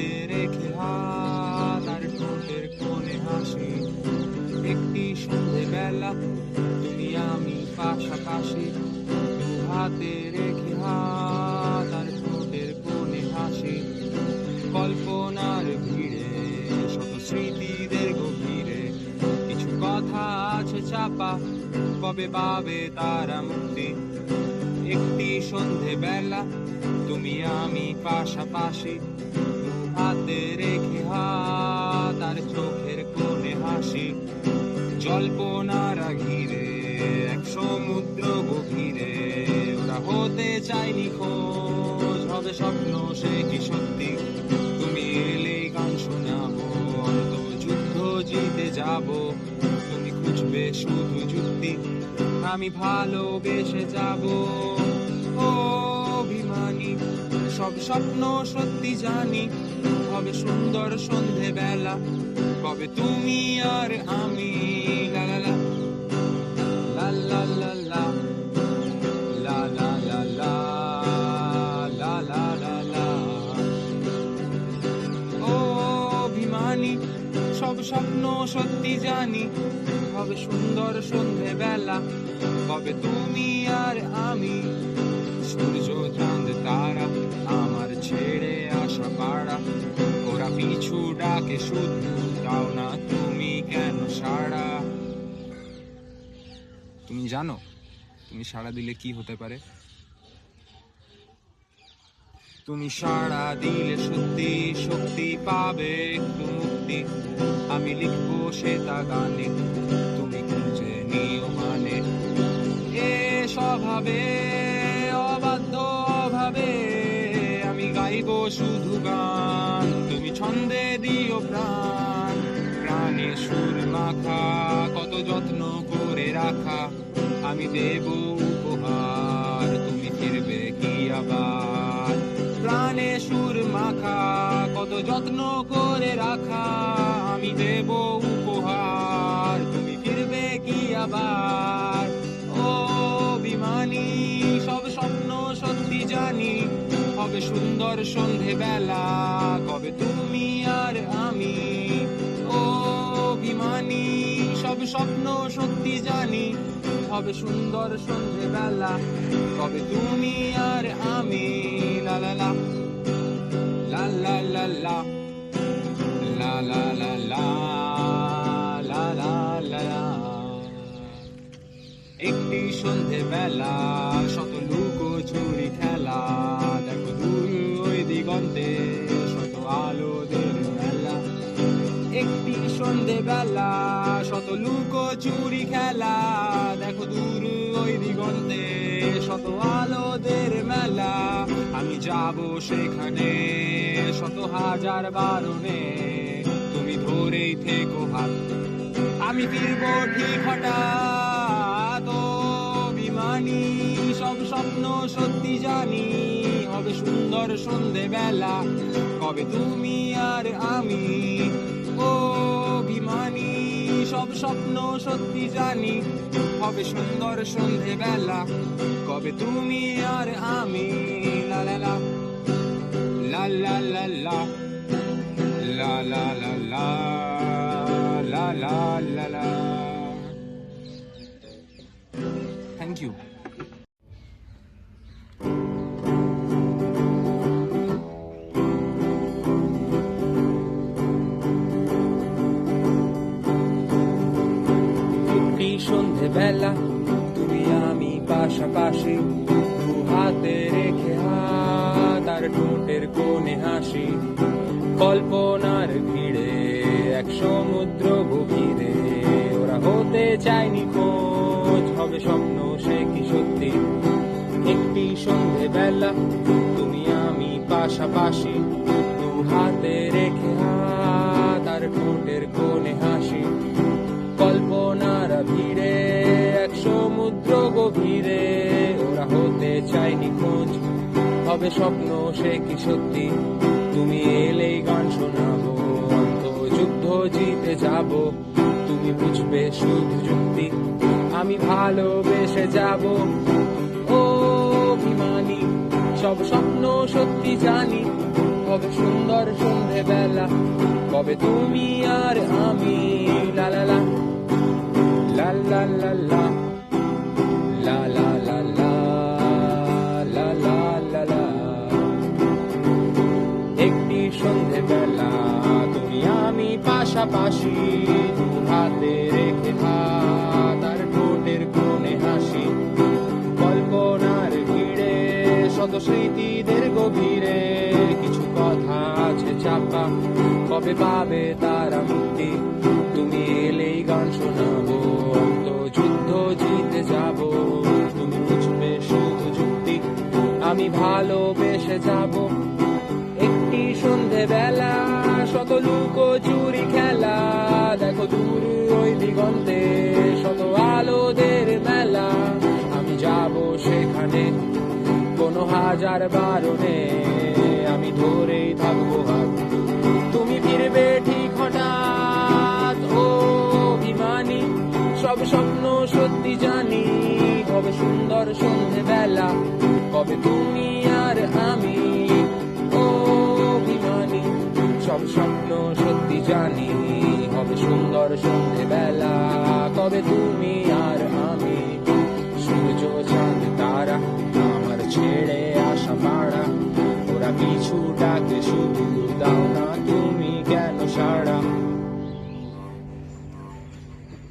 হাতে রেখে হাত আর ঠোঁটের কোণে হাসি। একটি সন্ধেবেলা তুমি আমি পাশাপাশি, দু হাতে রেখে হাত আর ঠোঁটের কোণে হাসি। কল্পনার ভিড়ে শত স্মৃতিদের গভীরে কিছু কথা আছে চাপা, কবে পাবে তারা মুক্তি। একটি সন্ধেবেলা তুমি আমি পাশাপাশি, দু হাতে রেখে হাত আর চোখের কোণে হাসি। জল্পনারা ঘিরে এক সমুদ্র গভীরে, ওরা হতে চায়নি খোঁজ, হবে স্বপ্ন সে কি সত্যি। তুমি এলেই গান শোনাবো, অন্ত যুদ্ধ জিতে যাব। তুমি খুঁজবে শুধু যুক্তি, আমি ভালোবেসে যাব। ও অভিমানী, সব স্বপ্ন সত্যি জানি, হবে সুন্দর সন্ধেবেলা, কবে তুমি আর আমি। লা লা লা লা লা লা লা লা লা লা লা লা লা লা। ও অভিমানী, সব স্বপ্ন সত্যি জানি, হবে সুন্দর সন্ধেবেলা, কবে তুমি আর আমি। সূর্য চাঁদ তারা আমার ছেড়ে আসা পাড়া, ওরা পিছু ডাকে শুধু, দাও না তুমি কেন সাড়া। তুমি জানো তুমি সাড়া দিলে কি হতে পারে? তুমি সাড়া দিলে সত্যি শক্তি পাবে একটু মুক্তি। আমি লিখবো সেটা গানে, তুমি খুঁজে নিও মানে। এ স্বভাবে অবাধ্য অভাবে আমি গাইবো শুধু গান, তুমি ছন্দে দিও প্রাণ। প্রাণে সুর মাখা কত যত্ন করে রাখা, আমি দেব উপহার, তুমি ফিরবে কি আবার। প্রাণে সুর মাখা কত যত্ন করে রাখা, আমি দেব উপহার, তুমি ফিরবে কি আবার। ও অভিমানী, সব স্বপ্ন সত্যি জানি, হবে সুন্দর সন্ধেবেলা, কবে তুমি আর আমি। ও অভিমানী, সব স্বপ্ন সত্যি জানি, হবে সুন্দর সন্ধেবেলা, কবে তুমি আর আমি। লা লা লা লা লা লা লা লা লা লা লা লা লা লা লা। একটি সন্ধেবেলা শত লুকোচুরি খেলা, দেখো দূর ওই দিগন্তে শত আলোদের মেলা। একটি সন্ধেবেলা শত লুকোচুরি খেলা, দেখো দূর ওই দিগন্তে শত আলোদের মেলা। আমি যাব সেখানে শত হাজার বারণে, তুমি ধরেই থেকো হাত, আমি ফিরবো ঠিক হঠাৎ। ও অভিমানী, সব স্বপ্ন সত্যি জানি, হবে সুন্দর সন্ধেবেলা, কবে তুমি আর আমি। ও অভিমানী, সব স্বপ্ন সত্যি জানি, হবে সুন্দর সন্ধেবেলা, কবে তুমি আর আমি। লা লা লা লা লা লা লা লা লা লা লা লা লা লা লা। Thank you. একটি সন্ধেবেলা তুমি আমি পাশাপাশি, দু হাতে রেখে হাত আর ঠোঁটের কোণে হাসি। কল্পনার ভিড়ে এক সমুদ্র গভীরে, ওরা হতে চায়নি খোঁজ, হবে স্বপ্ন সে কি সত্যি। একটি সন্ধেবেলা তুমি আমি পাশাপাশি, দু হাতে রেখে হাত আর ঠোঁটের কোণে হাসি। কল্পনার ভিড়ে এক সমুদ্র গভীরে, ওরা হতে চায়নি খোঁজ, হবে স্বপ্ন সে কি সত্যি। তুমি এলেই গান শোনাবো, অন্ত যুদ্ধ জিতে যাব। তুমি বুঝবে শুধু যুক্তি, আমি ভালোবেসে যাব। ও অভিমানী, সব স্বপ্ন সত্যি জানি, হবে সুন্দর সন্ধেবেলা, কবে তুমি আর আমি। লা লা লা লা লা লা লা লা লা লা লা লা লা লা লা। একটি সন্ধেবেলা তুমি আমি পাশাপাশি, দু হাতে রেখে হাত আর ঠোঁটের কোণে হাসি। কল্পনার ভিড়ে শত স্মৃতিদের গভীরে কিছু কথা আছে চাপা, কবে পাবে তারা মুক্তি। তুমি এলেই গান শোনাবো, তো যুদ্ধ জিতে যাব। তুমি বুঝবে শুধু যুক্তি, আমি ভালোবেসে যাব। একটি সন্ধেবেলা শত লুকোচুরি খেলা, দেখো দূর ওই দিগন্তে শত আলোদের মেলা। আমি যাব সেখানে কোনো হাজার বারণে, আমি ধরেই থাকবো হাত, তুমি ফিরবে ঠিক হঠাৎ। ও অভিমানী সব স্বপ্ন সত্যি জানি, হবে সুন্দর সন্ধেবেলা, কবে তুমি আর আমি। ও অভিমানী সব স্বপ্ন সত্যি জানি, হবে সুন্দর সন্ধেবেলা, কবে তুমি আর আমি। সূর্য চাঁদ তারা আমার ছেড়ে আসা পাড়া, ওরা পিছু ডাকে শুধু দাও না তুমি কেন সাড়া।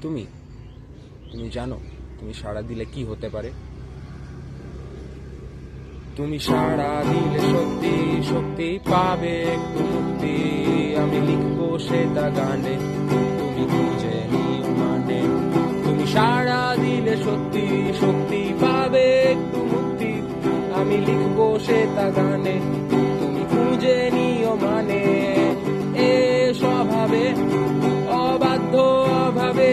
তুমি তুমি জানো তুমি সাড়া দিলে কি হতে পারে? তুমি সাড়া দিলে সত্যি শক্তি পাবে একটু মুক্তি, আমি লিখবো সেটা গানে, তুমি খুঁজে নিও মানে। তুমি সাড়া দিলে সত্যি শক্তি পাবে একটু মুক্তি, আমি লিখবো সেটা গানে, তুমি খুঁজে নিও মানে। এ স্বভাবে অবাধ্য অভাবে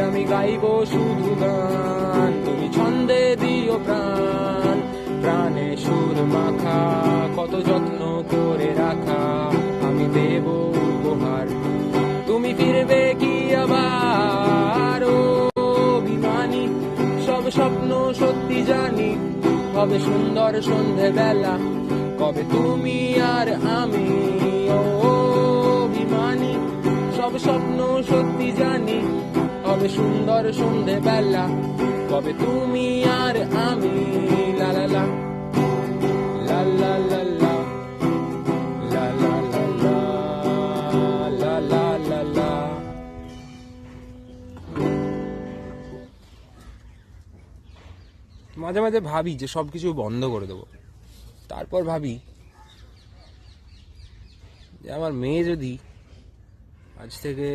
আমি গাইবো শুধু গান, তুমি ছন্দে দিও প্রাণ, প্রাণে সুর মাখা কত যত্ন করে রাখা, আমি দেব উপহার, তুমি ফিরবে কি আবার। ও অভিমানী সব স্বপ্ন সত্যি জানি, হবে সুন্দর সন্ধেবেলা, কবে তুমি আর আমি। ও অভিমানী সব স্বপ্ন সত্যি জানি, হবে সুন্দর সন্ধেবেলা, কবে তুমি আর আমি। লা লা লা লা লা লা লা লা লা লা লা লা লা লা। মাঝে মাঝে ভাবি যে সবকিছু বন্ধ করে দেবো, তারপর ভাবি যে আমার মেয়ে যদি আজ থেকে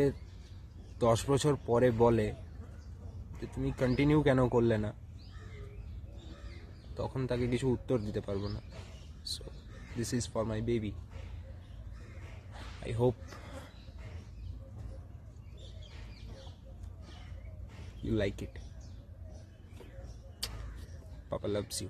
10 বছর পরে বলে যে তুমি কন্টিনিউ কেন করলে না, তখন তাকে কিছু উত্তর দিতে পারবো না। So this is for my baby. I hope you like it. Papa loves you.